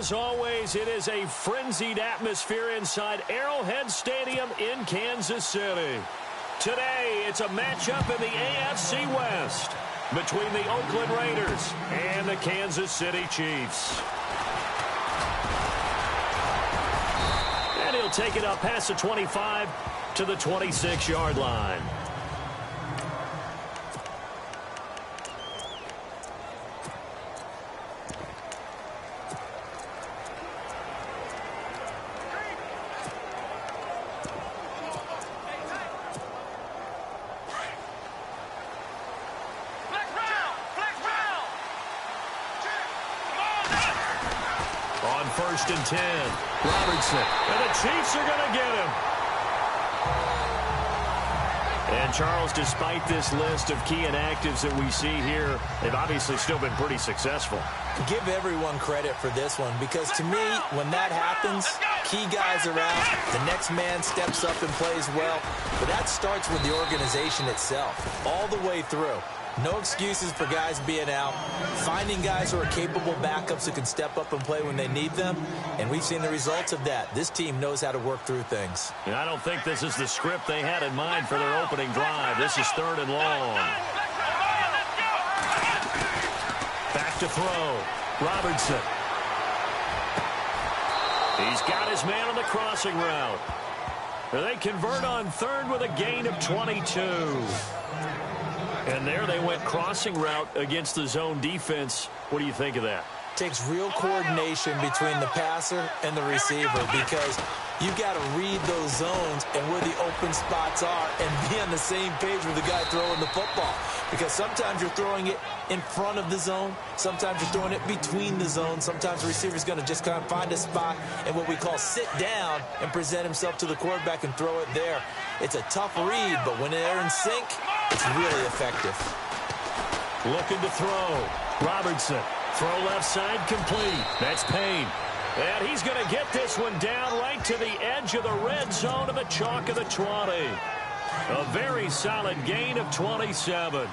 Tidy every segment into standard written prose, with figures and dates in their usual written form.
As always, it is a frenzied atmosphere inside Arrowhead Stadium in Kansas City. Today, it's a matchup in the AFC West between the Oakland Raiders and the Kansas City Chiefs. And he'll take it up past the 25 to the 26-yard line. On 1st and 10, Robertson. And the Chiefs are going to get him. And, Charles, despite this list of key inactives that we see here, they've obviously still been pretty successful. Give everyone credit for this one because, to me, when that happens, key guys are out, the next man steps up and plays well. But that starts with the organization itself, all the way through. No excuses for guys being out. Finding guys who are capable backups who can step up and play when they need them. And we've seen the results of that. This team knows how to work through things. And I don't think this is the script they had in mind for their opening drive. This is 3rd and long. Back to throw. Robertson. He's got his man on the crossing route. They convert on 3rd with a gain of 22. And there they went crossing route against the zone defense. What do you think of that? Takes real coordination between the passer and the receiver because you got to read those zones and where the open spots are and be on the same page with the guy throwing the football. Because sometimes you're throwing it in front of the zone. Sometimes you're throwing it between the zones. Sometimes the receiver's going to just kind of find a spot and what we call sit down and present himself to the quarterback and throw it there. It's a tough read, but when they're in sync, it's really effective. Looking to throw. Robertson. Throw left side complete. That's Payne. And he's going to get this one down right to the edge of the red zone of the chalk of the 20. A very solid gain of 27.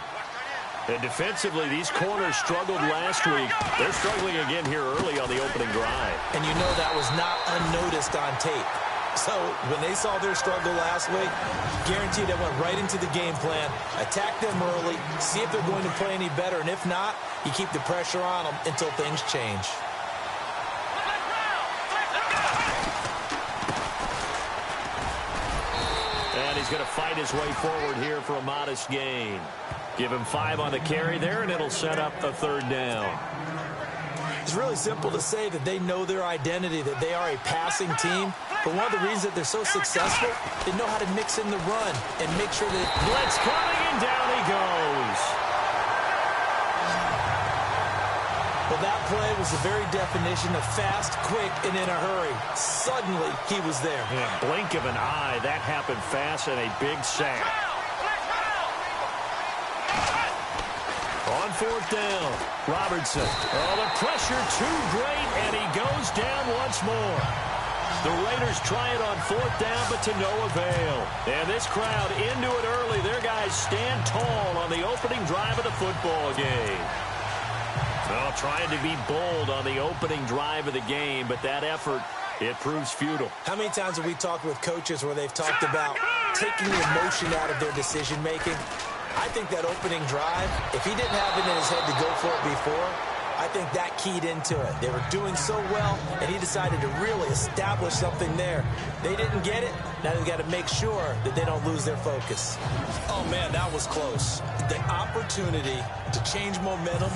And defensively, these corners struggled last week. They're struggling again here early on the opening drive. And you know that was not unnoticed on tape. So when they saw their struggle last week, guaranteed they went right into the game plan, attack them early, see if they're going to play any better, and if not, you keep the pressure on them until things change. And he's going to fight his way forward here for a modest gain. Give him 5 on the carry there, and it'll set up a 3rd down. It's really simple to say that they know their identity, that they are a passing team. But one of the reasons that they're so successful, they know how to mix in the run and make sure that... Blitz coming, and down he goes. Well, that play was the very definition of fast, quick, and in a hurry. Suddenly, he was there. Yeah, blink of an eye. That happened fast and a big sack. On 4th down, Robertson. Oh, the pressure too great, and he goes down once more. The Raiders try it on 4th down, but to no avail. And this crowd into it early. Their guys stand tall on the opening drive of the football game. Well, trying to be bold on the opening drive of the game, but that effort, it proves futile. How many times have we talked with coaches where they've talked about taking the emotion out of their decision-making? I think that opening drive, if he didn't have it in his head to go for it before, I think that keyed into it. They were doing so well, and he decided to really establish something there. They didn't get it. Now they've got to make sure that they don't lose their focus. Oh, man, that was close. The opportunity to change momentum,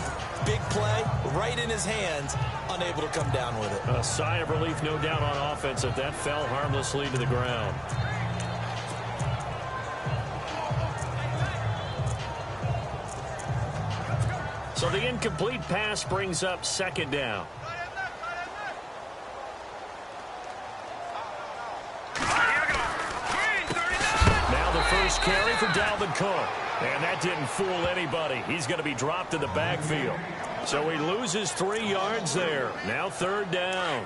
big play, right in his hands, unable to come down with it. A sigh of relief, no doubt, on offense if that fell harmlessly to the ground. So the incomplete pass brings up 2nd down. Now the first carry for Dalvin Cook. And that didn't fool anybody. He's going to be dropped in the backfield. So he loses 3 yards there. Now 3rd down.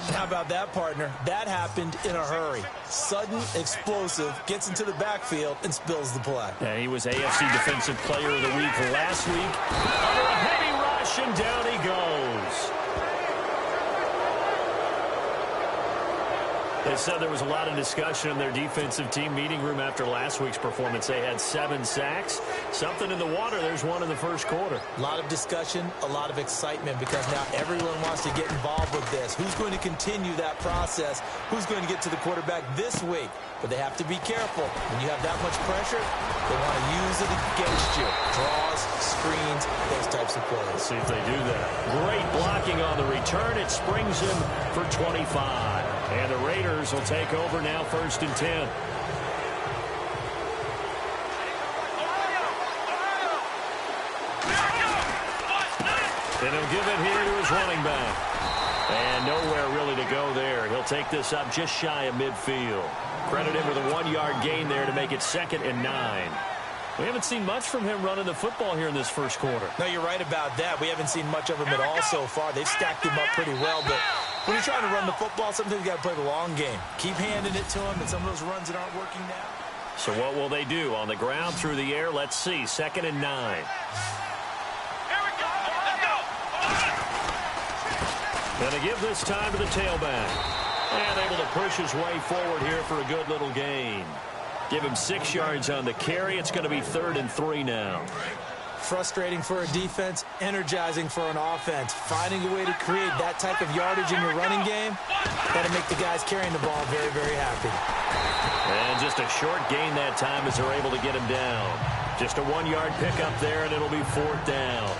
How about that, partner? That happened in a hurry. Sudden, explosive, gets into the backfield and spills the play. Yeah, he was AFC Defensive Player of the Week last week. Under a heavy rush, and down he goes. They said there was a lot of discussion in their defensive team meeting room after last week's performance. They had 7 sacks. Something in the water. There's one in the first quarter. A lot of discussion, a lot of excitement, because now everyone wants to get involved with this. Who's going to continue that process? Who's going to get to the quarterback this week? But they have to be careful. When you have that much pressure, they want to use it against you. Draws, screens, those types of plays. Let's see if they do that. Great blocking on the return. It springs him for 25. And the Raiders will take over now, 1st and 10. And he'll give it here to his running back. And nowhere really to go there. He'll take this up just shy of midfield. Credit him with a 1-yard gain there to make it 2nd and 9. We haven't seen much from him running the football here in this first quarter. No, you're right about that. We haven't seen much of him at all so far. They've stacked him up pretty well, but when you're trying to run the football, sometimes you got to play the long game. Keep handing it to him, and some of those runs that aren't working now. So what will they do? On the ground, through the air, let's see. 2nd and 9. Going to give this time to the tailback. And able to push his way forward here for a good little gain. Give him 6 yards on the carry. It's going to be 3rd and 3 now. Frustrating for a defense, energizing for an offense. Finding a way to create that type of yardage in your running game, got to make the guys carrying the ball very, very happy. And just a short gain that time as they're able to get him down. Just a 1-yard pickup there, and it'll be 4th down.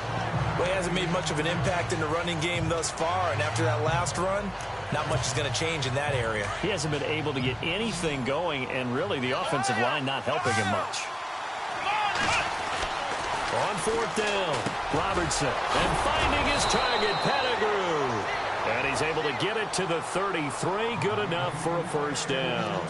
Well, he hasn't made much of an impact in the running game thus far, and after that last run, not much is going to change in that area. He hasn't been able to get anything going, and really the offensive line not helping him much. On 4th down, Robertson, and finding his target, Pettigrew. And he's able to get it to the 33, good enough for a 1st down.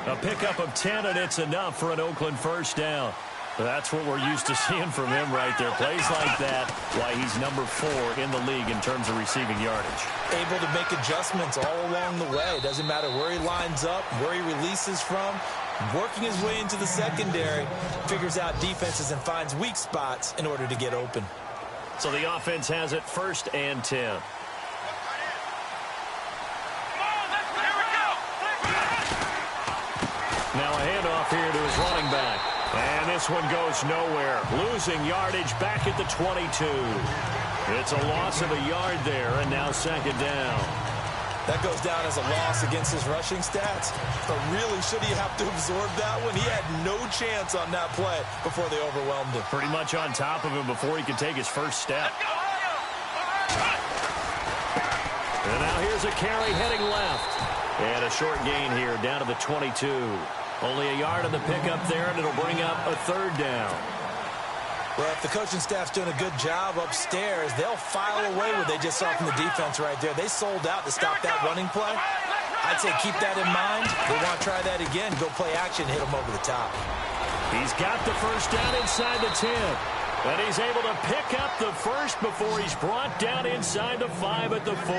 A pickup of 10, and it's enough for an Oakland 1st down. That's what we're used to seeing from him right there. Plays like that, why he's number 4 in the league in terms of receiving yardage. Able to make adjustments all along the way. Doesn't matter where he lines up, where he releases from. Working his way into the secondary, figures out defenses and finds weak spots in order to get open. So the offense has it 1st and 10. Now a handoff here to his running back. And this one goes nowhere. Losing yardage back at the 22. It's a loss of a yard there, and now 2nd down. That goes down as a loss against his rushing stats. But really, should he have to absorb that one? He had no chance on that play before they overwhelmed him. Pretty much on top of him before he could take his first step. And now here's a carry heading left. And a short gain here down to the 22. Only a yard on the pickup there, and it'll bring up a 3rd down. Well, if the coaching staff's doing a good job upstairs, they'll file away what they just saw from the defense right there. They sold out to stop that running play. I'd say keep that in mind. They want to try that again. Go play action, hit them over the top. He's got the 1st down inside the 10. And he's able to pick up the 1st before he's brought down inside the 5 at the 4.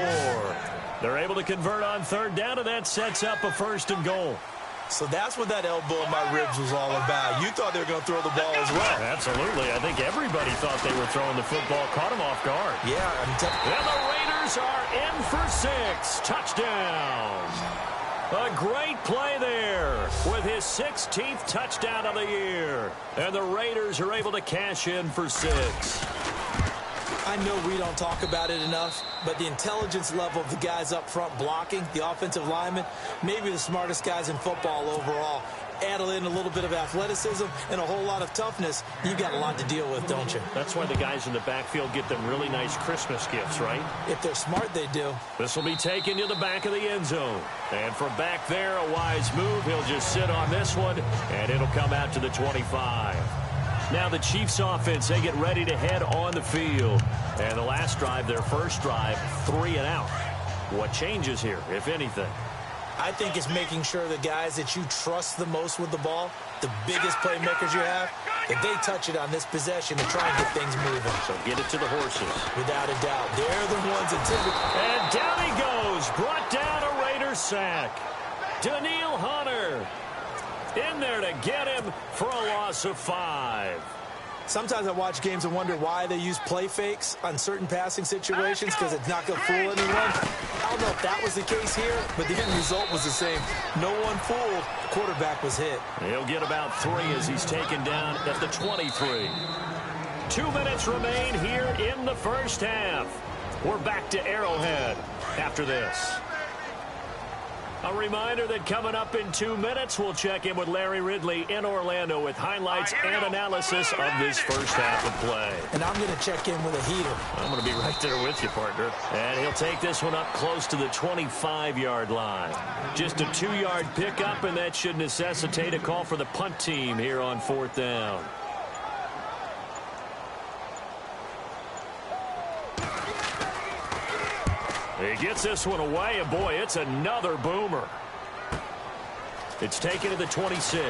They're able to convert on 3rd down, and that sets up a 1st and goal. So that's what that elbow in my ribs was all about. You thought they were going to throw the ball as well. Absolutely. I think everybody thought they were throwing the football. Caught him off guard. Yeah. And the Raiders are in for 6. Touchdown. A great play there with his 16th touchdown of the year. And the Raiders are able to cash in for 6. I know we don't talk about it enough, but the intelligence level of the guys up front blocking, the offensive linemen, maybe the smartest guys in football overall. Add in a little bit of athleticism and a whole lot of toughness, you've got a lot to deal with, don't you? That's why the guys in the backfield get them really nice Christmas gifts, right? If they're smart, they do. This will be taken to the back of the end zone. And from back there, a wise move. He'll just sit on this one, and it'll come out to the 25. Now the Chiefs offense, they get ready to head on the field. And the last drive, their first drive, 3 and out. What changes here, if anything? I think it's making sure the guys that you trust the most with the ball, the biggest playmakers you have, that they touch it on this possession to try and get things moving. So get it to the horses. Without a doubt. They're the ones that typically... And down he goes. Brought down a Raiders sack. Daniil Hunter in there to get him for a loss of 5. Sometimes I watch games and wonder why they use play fakes on certain passing situations because it's not going to fool anyone. I don't know if that was the case here, but the end result was the same. No one fooled. The quarterback was hit. He'll get about 3 as he's taken down at the 23. 2 minutes remain here in the first half. We're back to Arrowhead after this. A reminder that coming up in 2 minutes, we'll check in with Larry Ridley in Orlando with highlights and analysis of this first half of play. And I'm going to check in with a heater. I'm going to be right there with you, partner. And he'll take this one up close to the 25-yard line. Just a 2-yard pickup, and that should necessitate a call for the punt team here on 4th down. He gets this one away, and boy, it's another boomer. It's taken to the 26.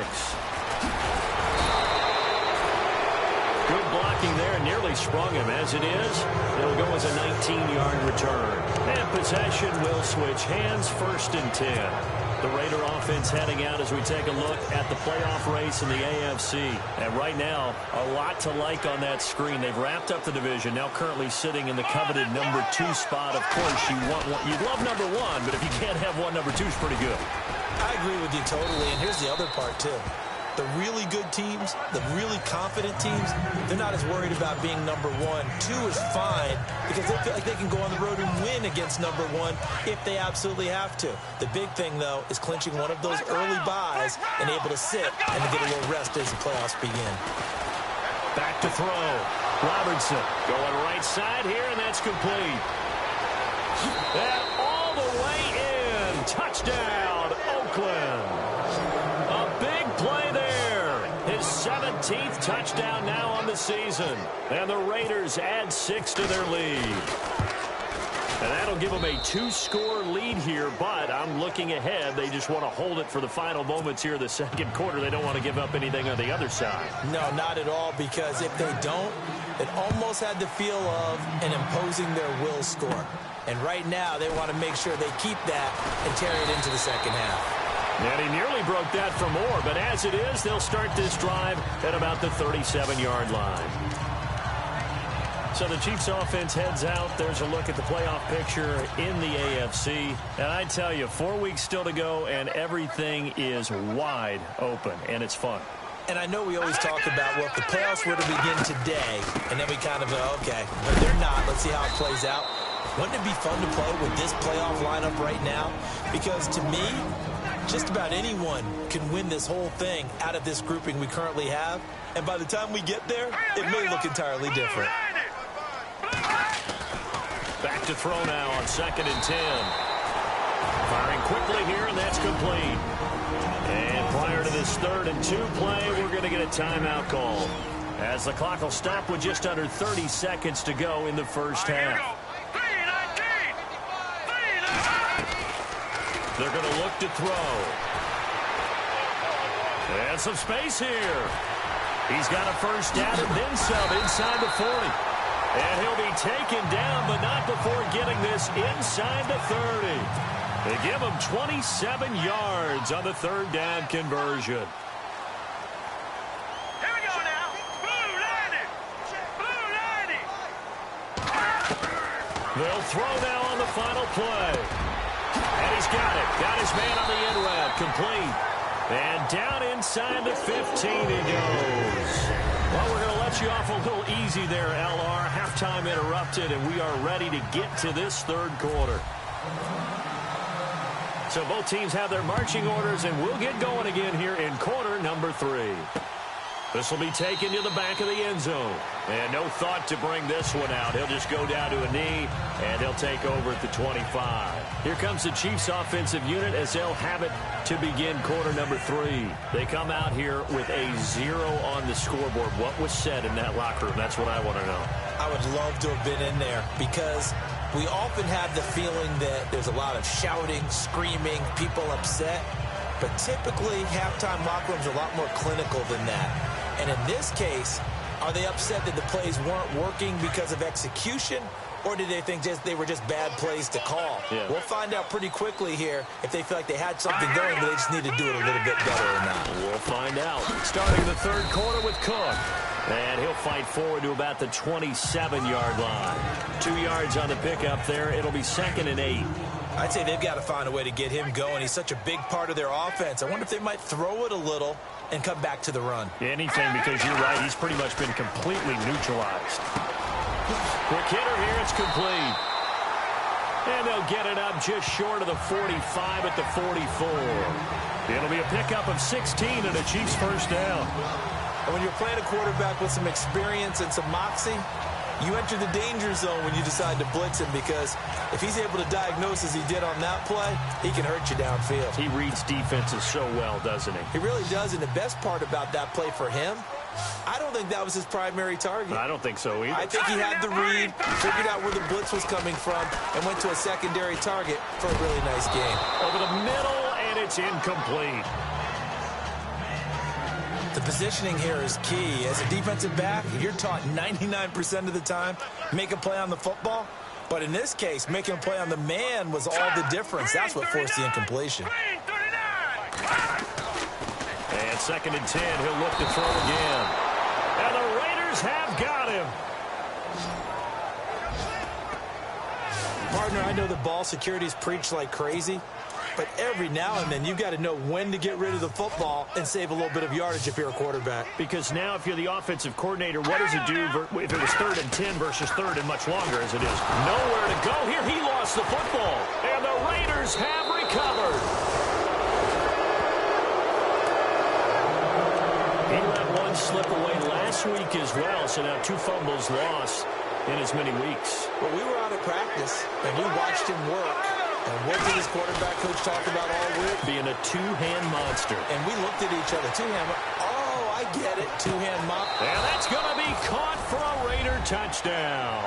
Good blocking there, and nearly sprung him. As it is, it'll go as a 19-yard return. And possession will switch hands, 1st and 10. The Raider offense heading out as we take a look at the playoff race in the AFC. And right now, a lot to like on that screen. They've wrapped up the division, now currently sitting in the coveted number 2 spot. Of course, you'd love number 1, but if you can't have one, number 2 is pretty good. I agree with you totally, and here's the other part, too. The really good teams, the really confident teams, they're not as worried about being number 1. 2 is fine because they feel like they can go on the road and win against number 1 if they absolutely have to. The big thing, though, is clinching one of those early buys and able to sit and to get a little rest as the playoffs begin. Back to throw. Robertson going right side here, and that's complete. And all the way in. Touchdown, Oakland. A big play there. His 17th touchdown now on the season. And the Raiders add 6 to their lead. And that'll give them a 2-score lead here, but I'm looking ahead. They just want to hold it for the final moments here of the second quarter. They don't want to give up anything on the other side. No, not at all, because if they don't, it almost had the feel of an imposing their will score. And right now, they want to make sure they keep that and carry it into the second half. And he nearly broke that for more, but as it is, they'll start this drive at about the 37-yard line. So the Chiefs offense heads out. There's a look at the playoff picture in the AFC. And I tell you, 4 weeks still to go, and everything is wide open, and it's fun. And I know we always talk about, well, if the playoffs were to begin today, and then we kind of go, okay, but they're not. Let's see how it plays out. Wouldn't it be fun to play with this playoff lineup right now? Because to me, just about anyone can win this whole thing out of this grouping we currently have. And by the time we get there, it may look entirely different. Back to throw now on 2nd and 10. Firing quickly here, and that's complete. And prior to this 3rd and 2 play, we're going to get a timeout call, as the clock will stop with just under 30 seconds to go in the first half. They're going to look to throw. And some space here. He's got a first down and then some inside the 40. And he'll be taken down, but not before getting this inside the 30. They give him 27 yards on the 3rd down conversion. Here we go now. Blue 90. They'll throw now on the final play. And he's got it. Got his man on the end route. Complete. And down inside the 15 he goes. Well, we're going to let you off a little easy there, LR. Halftime interrupted, and we are ready to get to this 3rd quarter. So both teams have their marching orders, and we'll get going again here in quarter number 3. This will be taken to the back of the end zone. And no thought to bring this one out. He'll just go down to a knee, and he'll take over at the 25. Here comes the Chiefs offensive unit as they'll have it to begin quarter number 3. They come out here with a 0 on the scoreboard. What was said in that locker room? That's what I want to know. I would love to have been in there because we often have the feeling that there's a lot of shouting, screaming, people upset. But typically, halftime locker rooms are a lot more clinical than that. And in this case, are they upset that the plays weren't working because of execution, or did they think they were just bad plays to call? Yeah. We'll find out pretty quickly here if they feel like they had something going, but they just need to do it a little bit better or not. We'll find out. Starting the 3rd quarter with Cook. And he'll fight forward to about the 27-yard line. 2 yards on the pickup there. It'll be 2nd and 8. I'd say they've got to find a way to get him going. He's such a big part of their offense. I wonder if they might throw it a little and come back to the run. Anything, because you're right. He's pretty much been completely neutralized. Quick hitter here. It's complete. And they'll get it up just short of the 45 at the 44. It'll be a pickup of 16 and a Chiefs first down. And when you're playing a quarterback with some experience and some moxie, you enter the danger zone when you decide to blitz him, because if he's able to diagnose as he did on that play, he can hurt you downfield. He reads defenses so well, doesn't he? He really does, and the best part about that play for him, I don't think that was his primary target. I don't think so either. I think he had the read, figured out where the blitz was coming from, and went to a secondary target for a really nice game. Over the middle, and it's incomplete. The positioning here is key. As a defensive back, you're taught 99% of the time, make a play on the football. But in this case, making a play on the man was all the difference. That's what forced the incompletion. And 2nd and 10, he'll look to throw again. And the Raiders have got him. Partner, I know the ball security is preached like crazy, but every now and then you've got to know when to get rid of the football and save a little bit of yardage if you're a quarterback. Because now if you're the offensive coordinator, what does it do if it was 3rd and 10 versus 3rd and much longer as it is? Nowhere to go. Here he lost the football. And the Raiders have recovered. He let one slip away last week as well, so now 2 fumbles lost in as many weeks. Well, we were out of practice, and we watched him work. And what did his quarterback coach talk about all week? Being a 2-hand monster. And we looked at each other. 2-hand. Oh, I get it. 2-hand mop. And that's going to be caught for a Raider touchdown.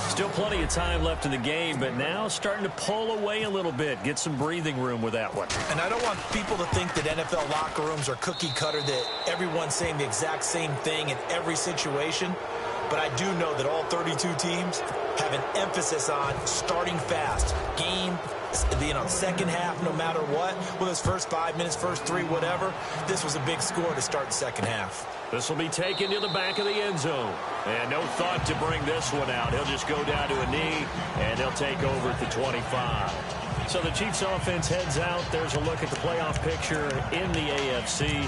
Still plenty of time left in the game, but now starting to pull away a little bit. Get some breathing room with that one. And I don't want people to think that NFL locker rooms are cookie cutter, that everyone's saying the exact same thing in every situation. But I do know that all 32 teams have an emphasis on starting fast. Game, second half, no matter what. Whether it's first 5 minutes, first 3, whatever. This was a big score to start the second half. This will be taken to the back of the end zone. And no thought to bring this one out. He'll just go down to a knee, and they'll take over at the 25. So the Chiefs offense heads out. There's a look at the playoff picture in the AFC.